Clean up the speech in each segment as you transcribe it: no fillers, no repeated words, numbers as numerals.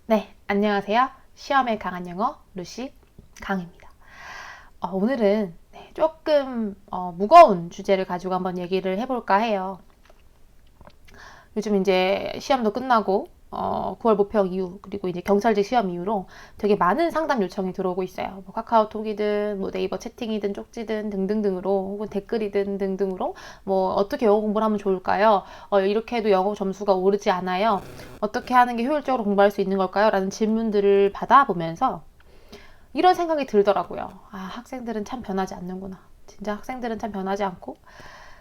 네, 안녕하세요. 시험에 강한 영어 루시 강입니다. 오늘은 조금 무거운 주제를 가지고 한번 얘기를 해볼까 해요. 요즘 이제 시험도 끝나고 9월 모평 이후 그리고 이제 경찰직 시험 이후로 되게 많은 상담 요청이 들어오고 있어요. 뭐 카카오톡이든 뭐 네이버 채팅이든 쪽지든 등등등으로 혹은 댓글이든 등등으로 뭐 어떻게 영어 공부를 하면 좋을까요? 이렇게 해도 영어 점수가 오르지 않아요. 어떻게 하는 게 효율적으로 공부할 수 있는 걸까요? 라는 질문들을 받아보면서 이런 생각이 들더라고요. 아, 학생들은 참 변하지 않는구나. 진짜 학생들은 참 변하지 않고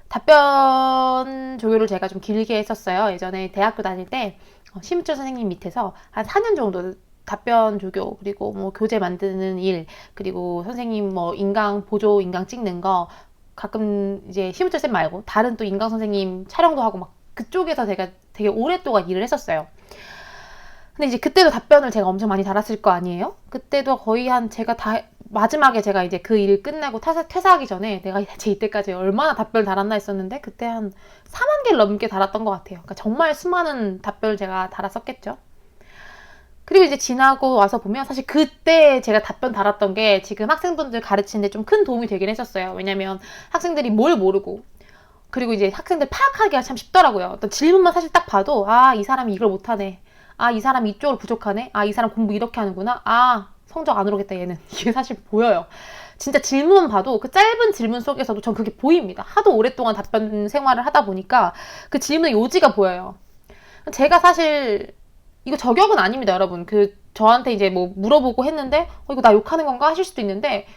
답변 조교를 제가 좀 길게 했었어요. 예전에 대학교 다닐 때 심우철 선생님 밑에서 한 4년 정도 답변 조교 그리고 뭐 교재 만드는 일 그리고 선생님 뭐 인강 보조 인강 찍는 거 가끔 이제 심우철 쌤 말고 다른 또 인강 선생님 촬영도 하고 막 그쪽에서 제가 되게 오랫동안 일을 했었어요. 근데 이제 그때도 답변을 제가 엄청 많이 달았을 거 아니에요? 그때도 거의 한 제가 다 마지막에 제가 이제 그 일 끝나고 퇴사하기 전에 내가 제 이때까지 얼마나 답변을 달았나 했었는데 그때 한 4만 개를 넘게 달았던 것 같아요. 그러니까 정말 수많은 답변을 제가 달았었겠죠. 그리고 이제 지나고 와서 보면 사실 그때 제가 답변 달았던 게 지금 학생분들 가르치는데 좀 큰 도움이 되긴 했었어요. 왜냐면 학생들이 뭘 모르고 그리고 이제 학생들 파악하기가 참 쉽더라고요. 어떤 질문만 사실 딱 봐도 아, 이 사람이 이걸 못하네. 아, 이 사람이 이쪽으로 부족하네. 아, 이 사람 공부 이렇게 하는구나. 아, 성적 안 오르겠다 얘는. 이게 사실 보여요. 진짜 질문만 봐도 그 짧은 질문 속에서도 전 그게 보입니다. 하도 오랫동안 답변 생활을 하다 보니까 그 질문의 요지가 보여요. 제가 사실 이거 저격은 아닙니다, 여러분. 저한테 이제 뭐 물어보고 했는데 이거 나 욕하는 건가 하실 수도 있는데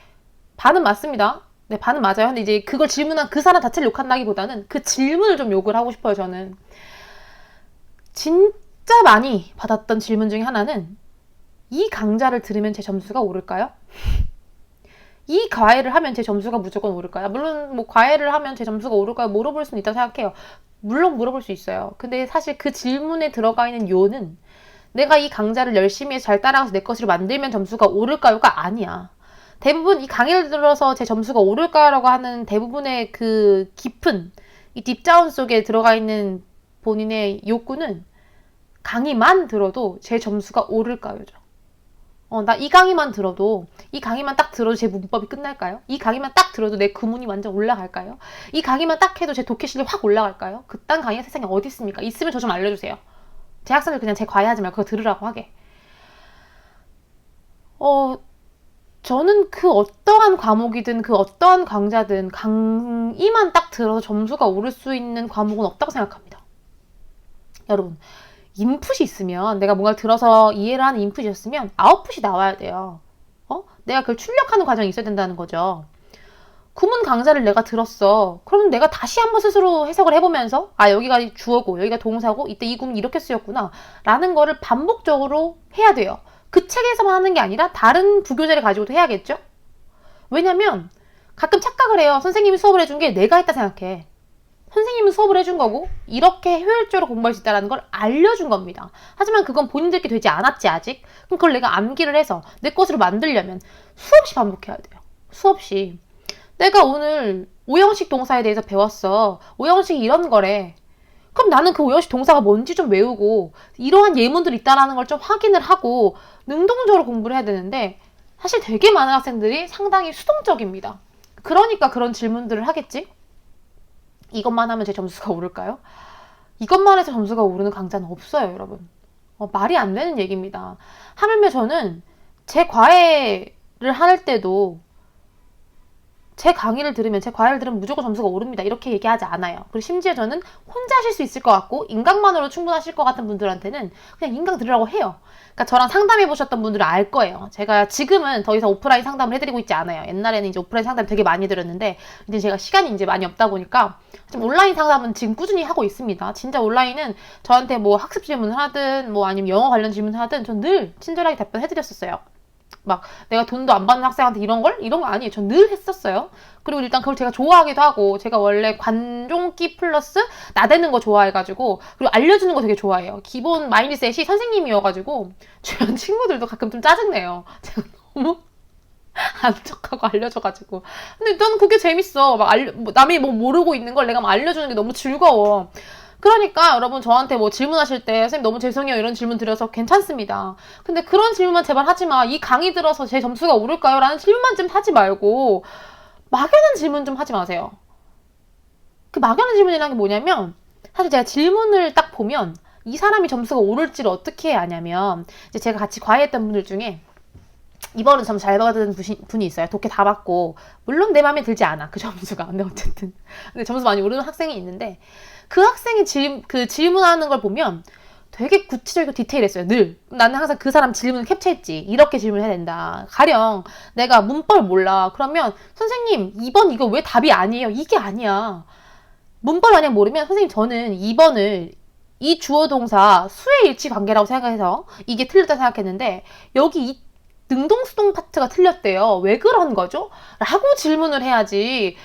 반은 맞습니다. 네, 반은 맞아요. 근데 이제 그걸 질문한 그 사람 자체를 욕한다기보다는 그 질문을 좀 욕을 하고 싶어요, 저는. 진짜 많이 받았던 질문 중에 하나는 이 강좌를 들으면 제 점수가 오를까요? 이 과외를 하면 제 점수가 무조건 오를까요? 물론 뭐 과외를 하면 제 점수가 오를까요? 물어볼 수는 있다고 생각해요. 물론 물어볼 수 있어요. 근데 사실 그 질문에 들어가 있는 요는 내가 이 강좌를 열심히 해서 잘 따라가서 내 것으로 만들면 점수가 오를까요가 아니야. 대부분 이 강의를 들어서 제 점수가 오를까라고 하는 대부분의 그 깊은 이 딥다운 속에 들어가 있는 본인의 욕구는 강의만 들어도 제 점수가 오를까요죠. 나 이 강의만 들어도, 이 강의만 딱 들어도 제 문법이 끝날까요? 이 강의만 딱 들어도 내 구문이 완전 올라갈까요? 이 강의만 딱 해도 제 독해 실력이 확 올라갈까요? 그딴 강의가 세상에 어디 있습니까? 있으면 저 좀 알려주세요. 제 학생들 그냥 제 과외하지 말고 그거 들으라고 하게. 어, 저는 그 어떠한 과목이든 그 어떠한 강좌든 강의만 딱 들어서 점수가 오를 수 있는 과목은 없다고 생각합니다. 여러분, 인풋이 있으면 내가 뭔가를 들어서 이해를 하는 인풋이 있으면 아웃풋이 나와야 돼요. 내가 그걸 출력하는 과정이 있어야 된다는 거죠. 구문 강좌를 내가 들었어. 그럼 내가 다시 한번 스스로 해석을 해보면서 아, 여기가 주어고 여기가 동사고 이때 이 구문이 이렇게 쓰였구나 라는 거를 반복적으로 해야 돼요. 그 책에서만 하는 게 아니라 다른 부교재를 가지고도 해야겠죠? 왜냐면 가끔 착각을 해요. 선생님이 수업을 해준 게 내가 했다 생각해. 선생님은 수업을 해준 거고 이렇게 효율적으로 공부할 수 있다는 걸 알려준 겁니다. 하지만 그건 본인들께 되지 않았지 아직. 그럼 그걸 내가 암기를 해서 내 것으로 만들려면 수없이 반복해야 돼요. 수없이. 내가 오늘 오형식 동사에 대해서 배웠어. 오형식이 이런 거래. 그럼 나는 그 오형식 동사가 뭔지 좀 외우고 이러한 예문들이 있다는 걸 좀 확인을 하고 능동적으로 공부를 해야 되는데 사실 되게 많은 학생들이 상당히 수동적입니다. 그러니까 그런 질문들을 하겠지? 이것만 하면 제 점수가 오를까요? 이것만 해서 점수가 오르는 강좌는 없어요, 여러분. 말이 안 되는 얘기입니다. 하물며 저는 제 과외를 할 때도 제 강의를 들으면 제 과외를 들으면 무조건 점수가 오릅니다. 이렇게 얘기하지 않아요. 그리고 심지어 저는 혼자 하실 수 있을 것 같고 인강만으로 충분하실 것 같은 분들한테는 그냥 인강 들으라고 해요. 그러니까 저랑 상담해 보셨던 분들은 알 거예요. 제가 지금은 더 이상 오프라인 상담을 해드리고 있지 않아요. 옛날에는 이제 오프라인 상담 되게 많이 드렸는데 이제 제가 시간이 이제 많이 없다 보니까 좀 온라인 상담은 지금 꾸준히 하고 있습니다. 진짜 온라인은 저한테 뭐 학습 질문을 하든 뭐 아니면 영어 관련 질문을 하든 전 늘 친절하게 답변해드렸었어요. 막 내가 돈도 안 받는 학생한테 이런 거 아니에요. 전 늘 했었어요. 그리고 일단 그걸 제가 좋아하기도 하고 제가 원래 관종기 플러스 나대는 거 좋아해가지고 그리고 알려주는 거 되게 좋아해요. 기본 마인드셋이 선생님이어가지고 주변 친구들도 가끔 좀 짜증내요. 제가 너무 안쪽하고 알려줘가지고. 근데 난 그게 재밌어. 막 남이 뭐 모르고 있는 걸 내가 막 알려주는 게 너무 즐거워. 그러니까 여러분 저한테 뭐 질문하실 때 선생님 너무 죄송해요 이런 질문 드려서 괜찮습니다. 근데 그런 질문만 제발 하지 마. 이 강의 들어서 제 점수가 오를까요? 라는 질문만 좀 하지 말고 막연한 질문 좀 하지 마세요. 그 막연한 질문이라는 게 뭐냐면 사실 제가 질문을 딱 보면 이 사람이 점수가 오를지를 어떻게 아냐면 이제 제가 같이 과외했던 분들 중에 이번은 점수 잘 받은 분이 있어요. 독해 다 받고 물론 내 마음에 들지 않아 그 점수가. 근데 어쨌든 근데 점수 많이 오르는 학생이 있는데 그 학생이 질문하는 걸 보면 되게 구체적이고 디테일했어요. 늘 나는 항상 그 사람 질문을 캡처했지. 이렇게 질문해야 된다. 가령 내가 문법을 몰라. 그러면 선생님 2번 이거 왜 답이 아니에요? 이게 아니야. 문법을 만약 모르면 선생님 저는 2번을 이 주어 동사 수의 일치 관계라고 생각해서 이게 틀렸다 생각했는데 여기 이 능동수동 파트가 틀렸대요. 왜 그런 거죠? 라고 질문을 해야지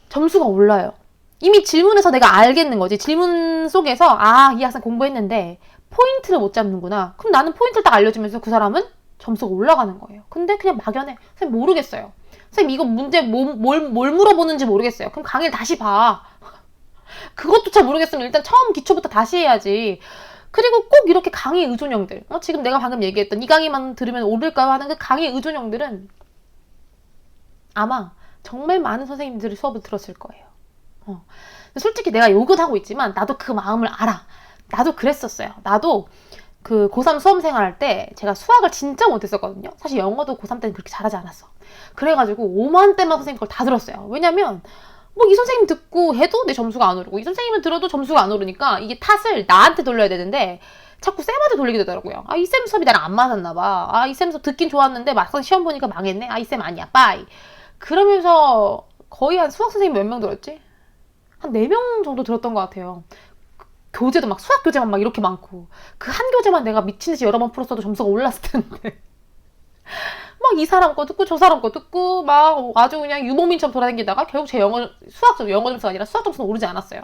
점수가 올라요. 이미 질문에서 내가 알겠는 거지. 질문 속에서 이 학생 공부했는데 포인트를 못 잡는구나. 그럼 나는 포인트를 딱 알려주면서 그 사람은 점수가 올라가는 거예요. 근데 그냥 막연해. 선생님 모르겠어요. 선생님 이거 문제 뭘 물어보는지 모르겠어요. 그럼 강의를 다시 봐. 그것조차 모르겠으면 일단 처음 기초부터 다시 해야지. 그리고 꼭 이렇게 강의 의존형들, 지금 내가 방금 얘기했던 이 강의만 들으면 오를까요 하는 그 강의 의존형들은 아마 정말 많은 선생님들이 수업을 들었을 거예요. 솔직히 내가 욕은 하고 있지만 나도 그 마음을 알아. 나도 그랬었어요. 나도 그 고3 수험 생활할 때 제가 수학을 진짜 못했었거든요. 사실 영어도 고3 때는 그렇게 잘하지 않았어. 그래가지고 5만 대만 선생님 걸 다 들었어요. 왜냐면 뭐 이 선생님 듣고 해도 내 점수가 안 오르고 이 선생님을 들어도 점수가 안 오르니까 이게 탓을 나한테 돌려야 되는데 자꾸 쌤한테 돌리게 되더라고요. 이 쌤 수업이 나랑 안 맞았나 봐. 이 쌤 수업 듣긴 좋았는데 막상 시험 보니까 망했네. 이 쌤 아니야. 빠이. 그러면서 거의 한 수학 선생님 몇 명 들었지? 한 4명 정도 들었던 것 같아요. 교재도 막 수학 교재만 막 이렇게 많고 그 한 교재만 내가 미친 듯이 여러 번 풀었어도 점수가 올랐을 텐데 막 이 사람 거 듣고 저 사람 거 듣고 막 아주 그냥 유목민처럼 돌아다니다가 결국 제 영어 점수가 아니라 수학 점수는 오르지 않았어요.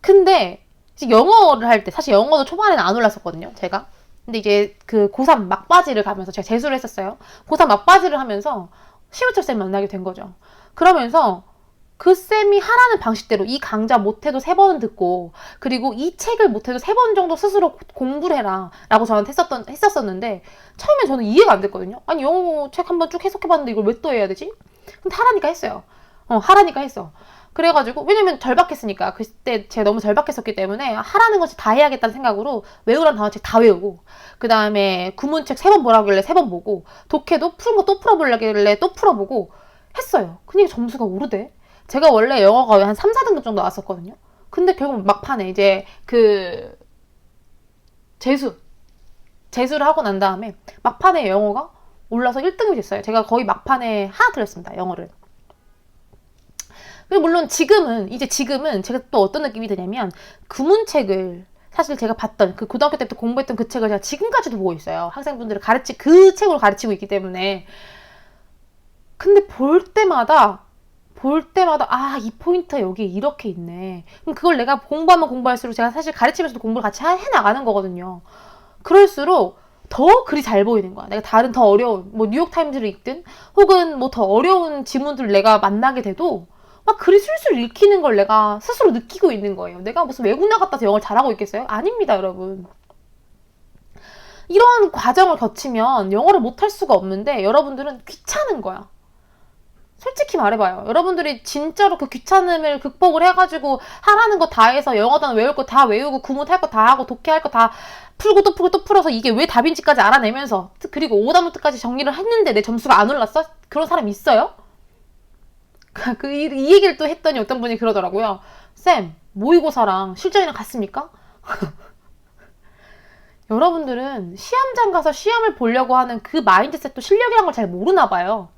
근데 이제 영어를 할 때 사실 영어도 초반에는 안 올랐었거든요. 제가. 근데 이제 그 고3 막바지를 가면서 제가 재수를 했었어요. 고3 막바지를 하면서 심우철 쌤 만나게 된 거죠. 그러면서 그 쌤이 하라는 방식대로 이 강좌 못해도 3번은 듣고 그리고 이 책을 못해도 3번 정도 스스로 공부를 해라 라고 저한테 했었었는데 처음에 저는 이해가 안 됐거든요. 아니 영어 책 한번 쭉 해석해봤는데 이걸 왜 또 해야 되지? 근데 하라니까 했어요. 하라니까 했어. 그래가지고 왜냐면 절박했으니까 그때 제가 너무 절박했었기 때문에 하라는 것이 다 해야겠다는 생각으로 외우란 단어책 다 외우고 그 다음에 구문책 3번 보라길래 3번 보고 독해도 푸른 거 또 풀어보려길래 또 풀어보고 했어요. 근데 점수가 오르대. 제가 원래 영어가 한 3, 4등급 정도 나왔었거든요. 근데 결국 막판에 이제 그 재수를 하고 난 다음에 막판에 영어가 올라서 1등이 됐어요. 제가 거의 막판에 하나 틀렸습니다. 영어를. 그리고 물론 지금은 제가 또 어떤 느낌이 드냐면 구문책을 사실 제가 봤던 그 고등학교 때부터 공부했던 그 책을 제가 지금까지도 보고 있어요. 학생분들을 그 책으로 가르치고 있기 때문에. 근데 볼 때마다 이 포인트가 여기 이렇게 있네. 그럼 그걸 내가 공부하면 공부할수록 제가 사실 가르치면서도 공부를 같이 해나가는 거거든요. 그럴수록 더 글이 잘 보이는 거야. 내가 다른 더 어려운 뭐 뉴욕타임즈를 읽든 혹은 뭐 더 어려운 지문들을 내가 만나게 돼도 막 글이 술술 읽히는 걸 내가 스스로 느끼고 있는 거예요. 내가 무슨 외국 나갔다 영어를 잘하고 있겠어요? 아닙니다, 여러분. 이런 과정을 거치면 영어를 못할 수가 없는데 여러분들은 귀찮은 거야. 솔직히 말해봐요. 여러분들이 진짜로 그 귀찮음을 극복을 해가지고 하라는 거 다 해서 영어 단어 외울 거 다 외우고 구문 할 거 다 하고 독해할 거 다 풀고 또 풀고 또 풀어서 이게 왜 답인지까지 알아내면서 그리고 오답노트까지 정리를 했는데 내 점수가 안 올랐어? 그런 사람 있어요? 이 얘기를 또 했더니 어떤 분이 그러더라고요. 쌤, 모의고사랑 실전이랑 같습니까? 여러분들은 시험장 가서 시험을 보려고 하는 그 마인드셋도 실력이란 걸 잘 모르나 봐요.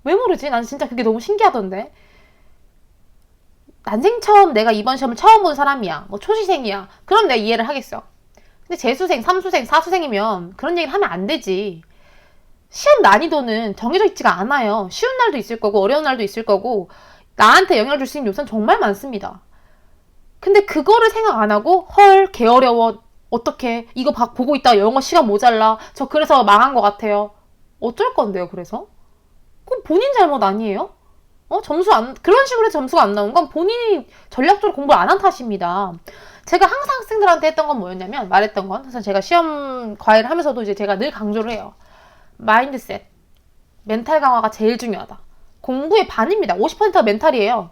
왜 모르지? 난 진짜 그게 너무 신기하던데. 난생 처음 내가 이번 시험을 처음 본 사람이야. 뭐 초시생이야. 그럼 내가 이해를 하겠어. 근데 재수생, 삼수생, 사수생이면 그런 얘기를 하면 안 되지. 시험 난이도는 정해져 있지가 않아요. 쉬운 날도 있을 거고 어려운 날도 있을 거고 나한테 영향을 줄 수 있는 요소는 정말 많습니다. 근데 그거를 생각 안 하고 헐 개 어려워 어떡해 이거 보고 있다가 영어 시간 모자라 저 그래서 망한 것 같아요. 어쩔 건데요 그래서? 그건 본인 잘못 아니에요? 그런 식으로 해서 점수가 안 나온 건 본인이 전략적으로 공부를 안 한 탓입니다. 제가 항상 학생들한테 했던 건 뭐였냐면, 말했던 건, 그래서 제가 시험 과외를 하면서도 이제 제가 늘 강조를 해요. 마인드셋, 멘탈 강화가 제일 중요하다. 공부의 반입니다. 50%가 멘탈이에요.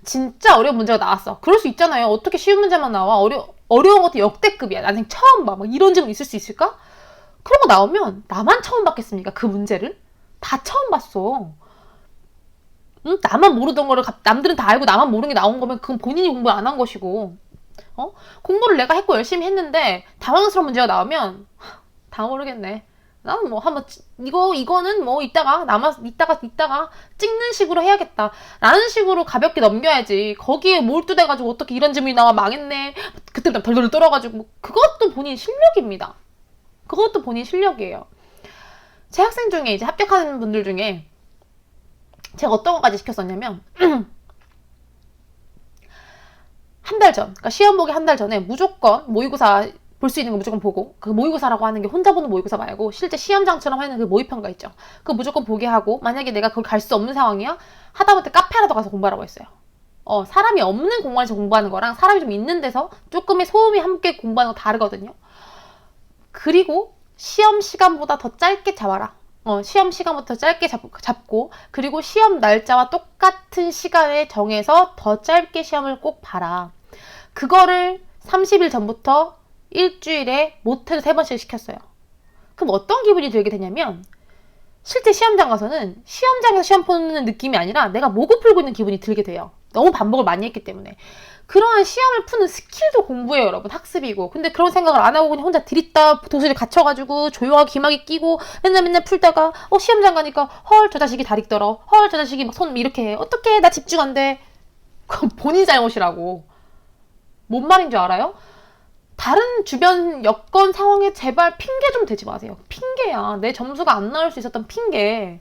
진짜 어려운 문제가 나왔어. 그럴 수 있잖아요. 어떻게 쉬운 문제만 나와? 어려운 것도 역대급이야. 난생 처음 봐. 막 이런 질문 있을 수 있을까? 그런 거 나오면 나만 처음 봤겠습니까? 그 문제를? 다 처음 봤어. 응? 나만 모르던 거를 남들은 다 알고 나만 모르는 게 나온 거면 그건 본인이 공부 안 한 것이고, 공부를 내가 했고 열심히 했는데 당황스러운 문제가 나오면 다 모르겠네. 나는 뭐 한번 이거는 뭐 이따가 찍는 식으로 해야겠다 라는 식으로 가볍게 넘겨야지. 거기에 몰두돼가지고 어떻게 이런 질문이 나와 망했네, 그때부터 덜덜 떨어가지고. 그것도 본인 실력입니다. 그것도 본인 실력이에요. 제 학생 중에 이제 합격하는 분들 중에 제가 어떤 것까지 시켰었냐면 한 달 전, 그러니까 시험 보기 한 달 전에 무조건 모의고사 볼 수 있는 거 무조건 보고, 그 모의고사라고 하는 게 혼자 보는 모의고사 말고 실제 시험장처럼 하는 그 모의평가 있죠. 그거 무조건 보게 하고, 만약에 내가 그걸 갈 수 없는 상황이야? 하다못해 카페라도 가서 공부하라고 했어요. 사람이 없는 공간에서 공부하는 거랑 사람이 좀 있는 데서 조금의 소음이 함께 공부하는 거 다르거든요. 그리고 시험 시간보다 더 짧게 잡아라. 시험 시간부터 짧게 잡고, 그리고 시험 날짜와 똑같은 시간에 정해서 더 짧게 시험을 꼭 봐라. 그거를 30일 전부터 일주일에 못해도 3번씩 시켰어요. 그럼 어떤 기분이 들게 되냐면, 실제 시험장 가서는 시험장에서 시험 보는 느낌이 아니라 내가 모고 풀고 있는 기분이 들게 돼요. 너무 반복을 많이 했기 때문에. 그러한 시험을 푸는 스킬도 공부예요, 여러분. 학습이고. 근데 그런 생각을 안 하고 그냥 혼자 들이다 도서실에 갇혀가지고 조용하게 귀마개 끼고 맨날 풀다가 시험장 가니까 헐 저 자식이 다리 떨어, 헐 저 자식이 막 손 이렇게 해, 어떡해 나 집중 안 돼. 그건 본인 잘못이라고. 뭔 말인 줄 알아요? 다른 주변 여건 상황에 제발 핑계 좀 대지 마세요. 핑계야. 내 점수가 안 나올 수 있었던 핑계.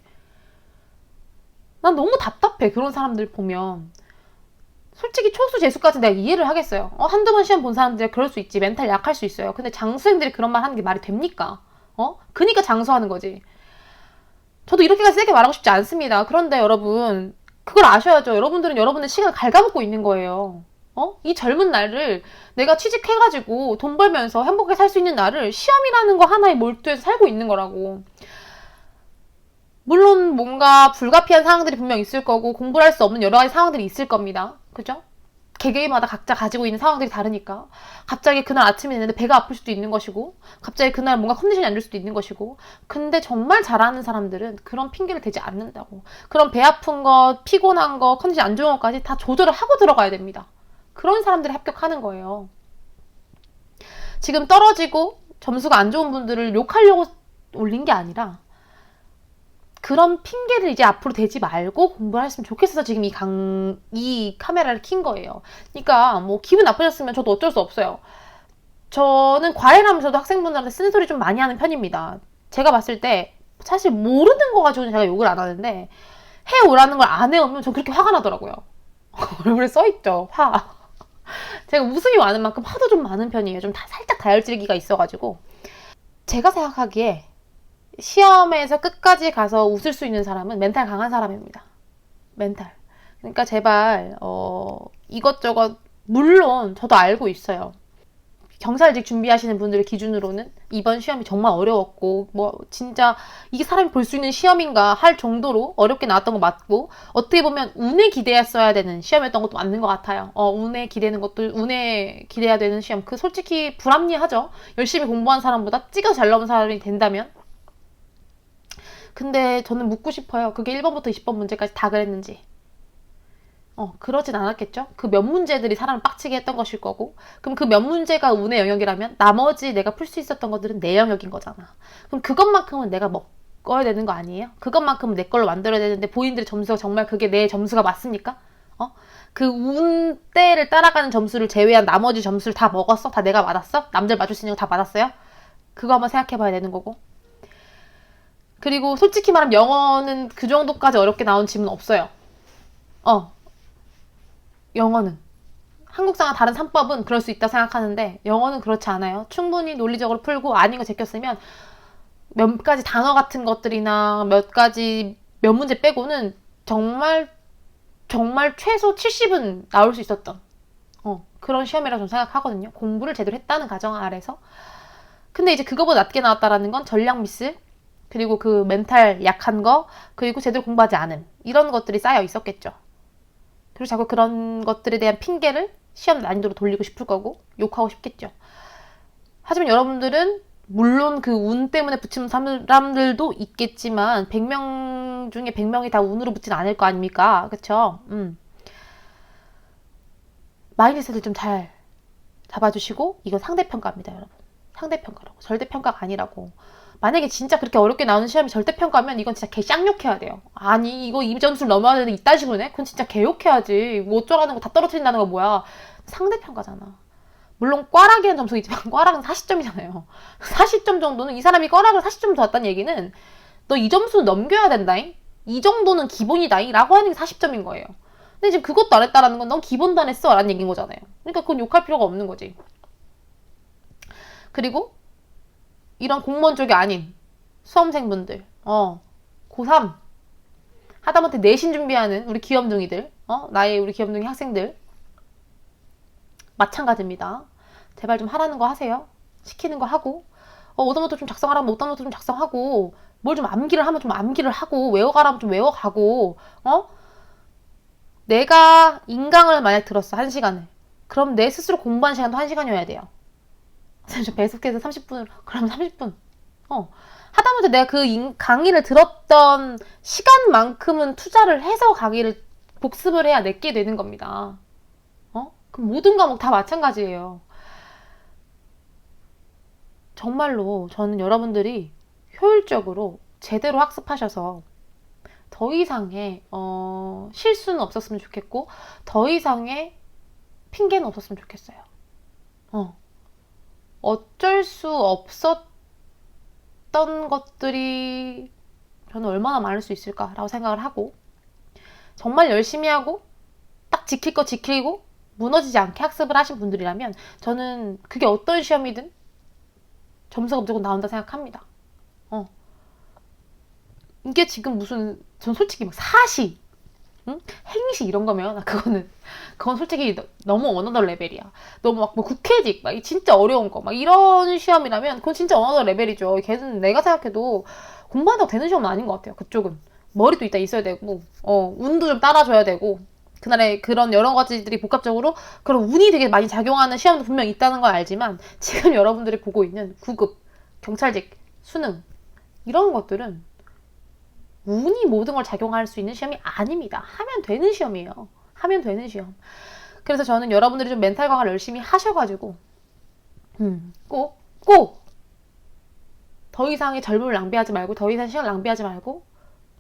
난 너무 답답해, 그런 사람들 보면. 솔직히 초수 재수까지 내가 이해를 하겠어요. 한두 번 시험 본 사람들이 그럴 수 있지. 멘탈 약할 수 있어요. 근데 장수생들이 그런 말 하는 게 말이 됩니까? 그니까 장수하는 거지. 저도 이렇게까지 세게 말하고 싶지 않습니다. 그런데 여러분, 그걸 아셔야죠. 여러분들은 여러분의 시간을 갉아먹고 있는 거예요. 이 젊은 날을 내가 취직해가지고 돈 벌면서 행복하게 살 수 있는 날을 시험이라는 거 하나에 몰두해서 살고 있는 거라고. 물론 뭔가 불가피한 상황들이 분명 있을 거고 공부를 할 수 없는 여러 가지 상황들이 있을 겁니다. 그죠? 개개인마다 각자 가지고 있는 상황들이 다르니까. 갑자기 그날 아침에 됐는데 배가 아플 수도 있는 것이고, 갑자기 그날 뭔가 컨디션이 안 좋을 수도 있는 것이고. 근데 정말 잘하는 사람들은 그런 핑계를 대지 않는다고. 그런 배 아픈 거, 피곤한 거, 컨디션 안 좋은 것까지 다 조절을 하고 들어가야 됩니다. 그런 사람들이 합격하는 거예요. 지금 떨어지고 점수가 안 좋은 분들을 욕하려고 올린 게 아니라, 그런 핑계를 이제 앞으로 대지 말고 공부를 했으면 좋겠어서 지금 이 카메라를 킨 거예요. 그러니까 뭐 기분 나쁘셨으면 저도 어쩔 수 없어요. 저는 과외를 하면서도 학생분들한테 쓴소리 좀 많이 하는 편입니다. 제가 봤을 때 사실 모르는 거 가지고는 제가 욕을 안 하는데, 해오라는 걸 안 해오면 전 그렇게 화가 나더라고요. 얼굴에 써있죠, 화. 제가 웃음이 많은 만큼 화도 좀 많은 편이에요. 좀 살짝 다혈질기가 있어가지고. 제가 생각하기에 시험에서 끝까지 가서 웃을 수 있는 사람은 멘탈 강한 사람입니다. 멘탈. 그러니까 제발 이것저것, 물론 저도 알고 있어요. 경찰직 준비하시는 분들 기준으로는 이번 시험이 정말 어려웠고, 뭐 진짜 이게 사람이 볼 수 있는 시험인가 할 정도로 어렵게 나왔던 거 맞고, 어떻게 보면 운에 기대했어야 되는 시험이었던 것도 맞는 것 같아요. 운에 기대야 되는 시험. 그 솔직히 불합리하죠. 열심히 공부한 사람보다 찍어서 잘 나온 사람이 된다면. 근데 저는 묻고 싶어요. 그게 1번부터 20번 문제까지 다 그랬는지. 그러진 않았겠죠? 그 몇 문제들이 사람을 빡치게 했던 것일 거고, 그럼 그 몇 문제가 운의 영역이라면 나머지 내가 풀 수 있었던 것들은 내 영역인 거잖아. 그럼 그것만큼은 내가 먹어야 되는 거 아니에요? 그것만큼은 내 걸로 만들어야 되는데, 본인들의 점수가 정말 그게 내 점수가 맞습니까? 그 운대를 따라가는 점수를 제외한 나머지 점수를 다 먹었어? 다 내가 맞았어? 남들 맞출 수 있는 거 다 맞았어요? 그거 한번 생각해 봐야 되는 거고. 그리고 솔직히 말하면 영어는 그 정도까지 어렵게 나온 지문 없어요. 영어는. 한국사나 다른 산법은 그럴 수 있다 생각하는데, 영어는 그렇지 않아요. 충분히 논리적으로 풀고 아닌 거 제꼈으면 몇 가지 단어 같은 것들이나 몇 문제 빼고는 정말 최소 70은 나올 수 있었던 그런 시험이라고 저는 생각하거든요. 공부를 제대로 했다는 가정 아래서. 근데 이제 그거보다 낮게 나왔다라는 건 전략 미스, 그리고 그 멘탈 약한 거, 그리고 제대로 공부하지 않음, 이런 것들이 쌓여 있었겠죠. 그리고 자꾸 그런 것들에 대한 핑계를 시험 난이도로 돌리고 싶을 거고 욕하고 싶겠죠. 하지만 여러분들은 물론 그 운 때문에 붙이는 사람들도 있겠지만 100명 중에 100명이 다 운으로 붙진 않을 거 아닙니까? 그쵸? 마인드셋을 좀 잘 잡아주시고, 이건 상대평가입니다, 여러분. 상대평가라고. 절대평가가 아니라고. 만약에 진짜 그렇게 어렵게 나오는 시험이 절대평가면 이건 진짜 개 쌍욕해야 돼요. 아니 이거 이 점수를 넘어야 되는데 이딴 식으로 내? 그건 진짜 개욕해야지. 뭐 어쩌라는 거 다 떨어뜨린다는 거 뭐야. 상대평가잖아. 물론 꽈락이란 점수가 있지만 꽈락은 40점이잖아요. 40점 정도는, 이 사람이 꽈락을 40점 더 왔다는 얘기는 너 이 점수는 넘겨야 된다잉? 이 정도는 기본이다잉? 라고 하는 게 40점인 거예요. 근데 지금 그것도 안 했다라는 건 넌 기본도 안 했어 라는 얘기인 거잖아요. 그러니까 그건 욕할 필요가 없는 거지. 그리고 이런 공무원 쪽이 아닌 수험생분들, 고3 하다못해 내신 준비하는 우리 귀염둥이들, 나의 우리 귀염둥이 학생들 마찬가지입니다. 제발 좀 하라는 거 하세요. 시키는 거 하고, 오답노트 좀 작성하라면 오답노트 좀 작성하고, 뭘 좀 암기를 하면 좀 암기를 하고, 외워가라면 좀 외워가고, 내가 인강을 만약 들었어, 1시간을. 그럼 내 스스로 공부하는 시간도 1시간이어야 돼요. 좀 배속해서 30분을, 그럼 30분. 하다못해 내가 그 강의를 들었던 시간만큼은 투자를 해서 강의를 복습을 해야 내게 되는 겁니다. 그럼 모든 과목 다 마찬가지예요. 정말로 저는 여러분들이 효율적으로 제대로 학습하셔서 더 이상의 실수는 없었으면 좋겠고, 더 이상의 핑계는 없었으면 좋겠어요. 어쩔 수 없었던 것들이 저는 얼마나 많을 수 있을까라고 생각을 하고, 정말 열심히 하고 딱 지킬 거 지키고 무너지지 않게 학습을 하신 분들이라면 저는 그게 어떤 시험이든 점수가 무조건 나온다 생각합니다. 이게 지금 무슨, 전 솔직히 막 사시, 행시 이런 거면 그건 솔직히 너무 어너더 레벨이야. 너무 막 뭐 국회직 막 진짜 어려운 거 막 이런 시험이라면 그건 진짜 어너더 레벨이죠. 걔는 내가 생각해도 공부한다고 되는 시험은 아닌 것 같아요. 그쪽은 머리도 있어야 되고, 운도 좀 따라줘야 되고, 그날에 그런 여러 가지들이 복합적으로 그런 운이 되게 많이 작용하는 시험도 분명 있다는 걸 알지만, 지금 여러분들이 보고 있는 구급, 경찰직, 수능 이런 것들은 운이 모든 걸 작용할 수 있는 시험이 아닙니다. 하면 되는 시험이에요. 하면 되는 시험. 그래서 저는 여러분들이 좀 멘탈 강화를 열심히 하셔가지고 꼭 더 이상의 젊음을 낭비하지 말고, 더 이상 시간을 낭비하지 말고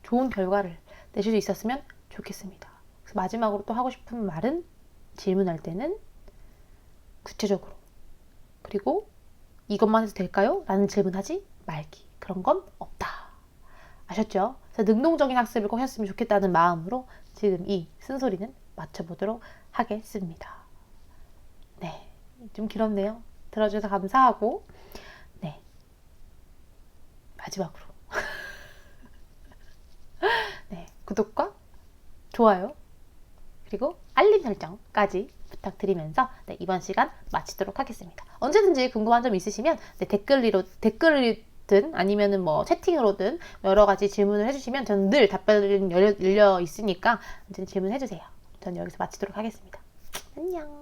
좋은 결과를 내실 수 있었으면 좋겠습니다. 그래서 마지막으로 또 하고 싶은 말은, 질문할 때는 구체적으로, 그리고 이것만 해도 될까요? 라는 질문하지 말기. 그런 건 없다. 아셨죠? 그래서 능동적인 학습을 꼭 했으면 좋겠다는 마음으로 지금 이 쓴소리는 마쳐보도록 하겠습니다. 네, 좀 길었네요. 들어주셔서 감사하고, 네, 마지막으로 네, 구독과 좋아요 그리고 알림 설정까지 부탁드리면서 이번 시간 마치도록 하겠습니다. 언제든지 궁금한 점 있으시면 댓글이든 아니면은 뭐 채팅으로든 여러 가지 질문을 해주시면 저는 늘 답변이 열려 있으니까 언제든 질문해주세요. 저는 여기서 마치도록 하겠습니다. 안녕.